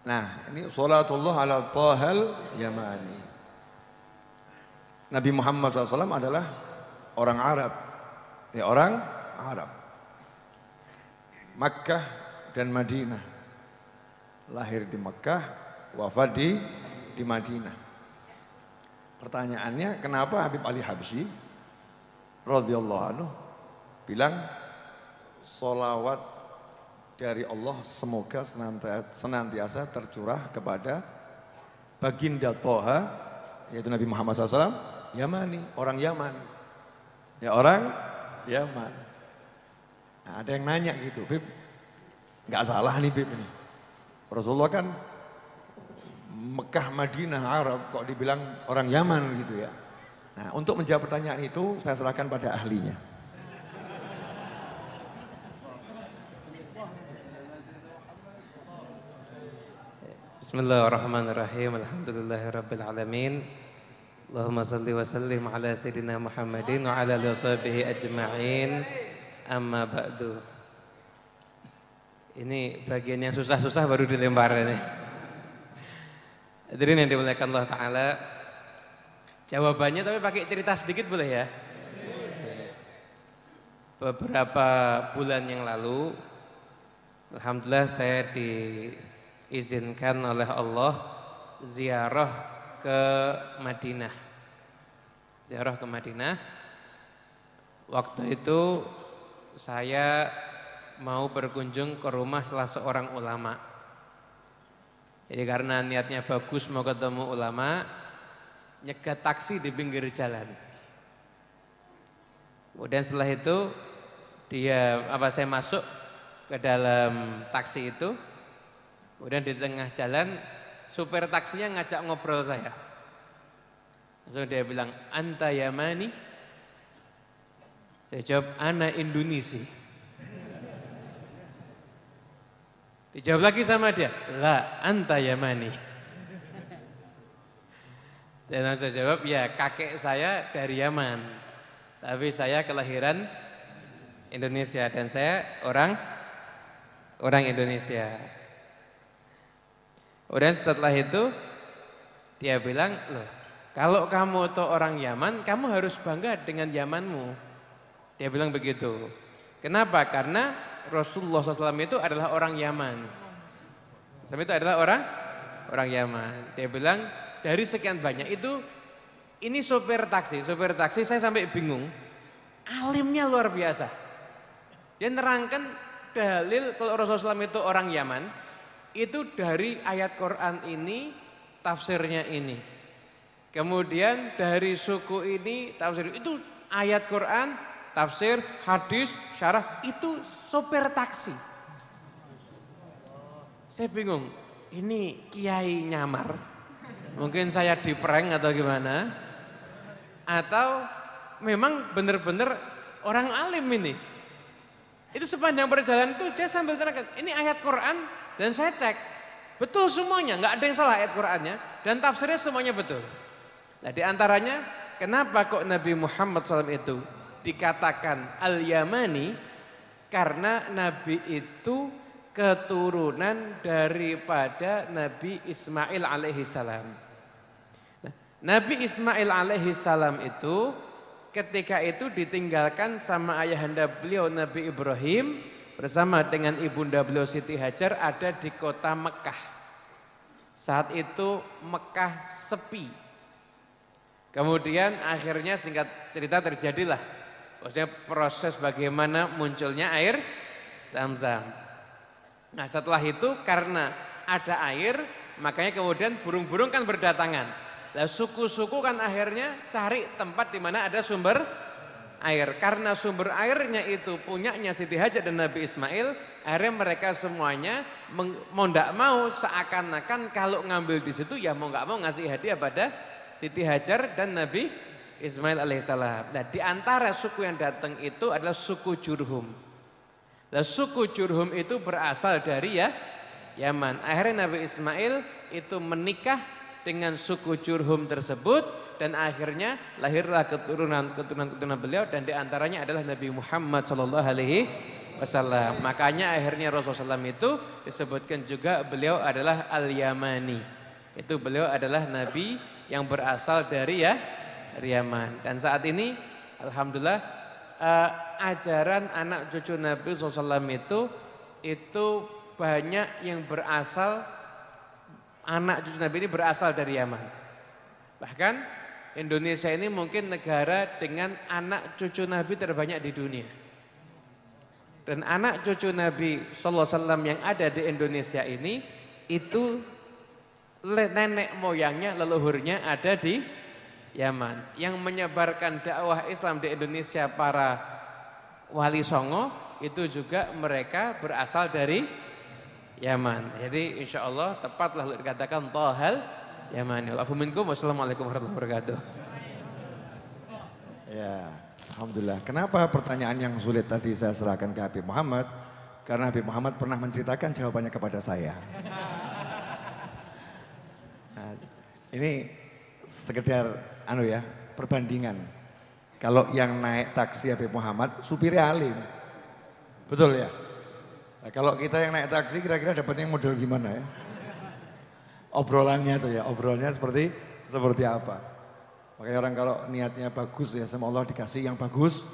Nah, ini sholatullah ala Thahal Yamani. Nabi Muhammad SAW adalah orang Arab. Ya, orang Arab. Makkah dan Madinah. Lahir di Makkah, wafat di Madinah. Pertanyaannya, kenapa Habib Ali Habsyi radhiyallahu anhu bilang sholawat dari Allah semoga senantiasa tercurah kepada baginda Thaha, yaitu Nabi Muhammad SAW, Yamani, orang Yaman. Ya, orang Yaman. Nah, ada yang nanya gitu, Bib, nggak salah nih Bib ini. Rasulullah kan Mekah, Madinah, Arab, kok dibilang orang Yaman gitu ya. Nah, untuk menjawab pertanyaan itu saya serahkan pada ahlinya. Bismillahirrahmanirrahim. Alhamdulillahirabbil alamin. Allahumma shalli wa sallim ala sayyidina Muhammadin wa ala alihi washabihi ajma'in. Amma ba'du. Ini bagian yang susah-susah baru dilempar ini. Hadirin yang dimuliakan Allah Ta'ala, jawabannya tapi pakai cerita sedikit boleh ya? Beberapa bulan yang lalu, alhamdulillah saya diizinkan oleh Allah ziarah ke Madinah. Ziarah ke Madinah. Waktu itu saya mau berkunjung ke rumah salah seorang ulama. Jadi karena niatnya bagus mau ketemu ulama, nyegat taksi di pinggir jalan. Kemudian setelah itu saya masuk ke dalam taksi itu. Kemudian di tengah jalan supir taksinya ngajak ngobrol saya. Langsung dia bilang, "Anta Yamani?" Saya jawab, "Ana Indonesi." Dijawab lagi sama dia, "La, anta Yamani." Dan saya jawab, "Ya, kakek saya dari Yaman, tapi saya kelahiran Indonesia dan saya orang Indonesia." Kemudian setelah itu dia bilang, "Loh, kalau kamu tuh orang Yaman, kamu harus bangga dengan Yamanmu." Dia bilang begitu. Kenapa? Karena Rasulullah SAW itu adalah orang Yaman. Itu adalah orang Yaman. Dia bilang dari sekian banyak itu, ini sopir taksi saya sampai bingung. Alimnya luar biasa. Dia nerangkan dalil kalau Rasulullah SAW itu orang Yaman, itu dari ayat Quran ini, tafsirnya ini. Kemudian dari suku ini, tafsir itu ayat Quran, tafsir, hadis, syarah, itu sopir taksi. Saya bingung, ini kiai nyamar, mungkin saya diprank atau gimana, atau memang benar-benar orang alim ini. Itu sepanjang perjalanan itu dia sambil terangkan, ini ayat Quran dan saya cek, betul semuanya, nggak ada yang salah ayat Qurannya dan tafsirnya semuanya betul. Nah, di antaranya kenapa kok Nabi Muhammad SAW itu dikatakan Al-Yamani, karena Nabi itu keturunan daripada Nabi Ismail alaihissalam. Nah, Nabi Ismail alaihissalam itu ketika itu ditinggalkan sama ayahanda beliau Nabi Ibrahim bersama dengan ibunda beliau Siti Hajar ada di kota Mekah. Saat itu Mekah sepi. Kemudian akhirnya singkat cerita terjadilah maksudnya proses bagaimana munculnya air Zam-Zam. Nah, setelah itu karena ada air, makanya kemudian burung-burung kan berdatangan. Nah, suku-suku kan akhirnya cari tempat di mana ada sumber air. Karena sumber airnya itu punyanya Siti Hajar dan Nabi Ismail, akhirnya mereka semuanya mau ndak mau seakan-akan kalau ngambil di situ ya mau nggak mau ngasih hadiah pada Siti Hajar dan Nabi Ismail alaihissalam. Nah, di antara suku yang datang itu adalah suku Jurhum. Nah, suku Jurhum itu berasal dari Yaman. Akhirnya Nabi Ismail itu menikah dengan suku Jurhum tersebut dan akhirnya lahirlah keturunan beliau dan di antaranya adalah Nabi Muhammad sallallahu alaihi wasallam. Makanya akhirnya Rasulullah SAW itu disebutkan juga beliau adalah Al-Yamani. Itu beliau adalah Nabi yang berasal dari Yaman. Dan saat ini alhamdulillah ajaran anak cucu Nabi SAW itu banyak yang berasal, anak cucu Nabi ini berasal dari Yaman. Bahkan Indonesia ini mungkin negara dengan anak cucu Nabi terbanyak di dunia. Dan anak cucu Nabi SAW yang ada di Indonesia ini itu nenek moyangnya, leluhurnya ada di Yaman. Yang menyebarkan dakwah Islam di Indonesia para wali songo itu juga mereka berasal dari Yaman. Jadi insya Allah tepatlah dikatakan Thahal Yamani. Wassalamualaikum warahmatullahi wabarakatuh. Ya, alhamdulillah. Kenapa pertanyaan yang sulit tadi saya serahkan ke Habib Muhammad? Karena Habib Muhammad pernah menceritakan jawabannya kepada saya. Nah, ini sekedar perbandingan. Kalau yang naik taksi Habib Muhammad, supirnya alim. Betul ya? Nah, kalau kita yang naik taksi kira-kira dapatnya model gimana ya? Obrolannya tuh ya, obrolannya seperti apa. Makanya orang kalau niatnya bagus ya sama Allah dikasih yang bagus.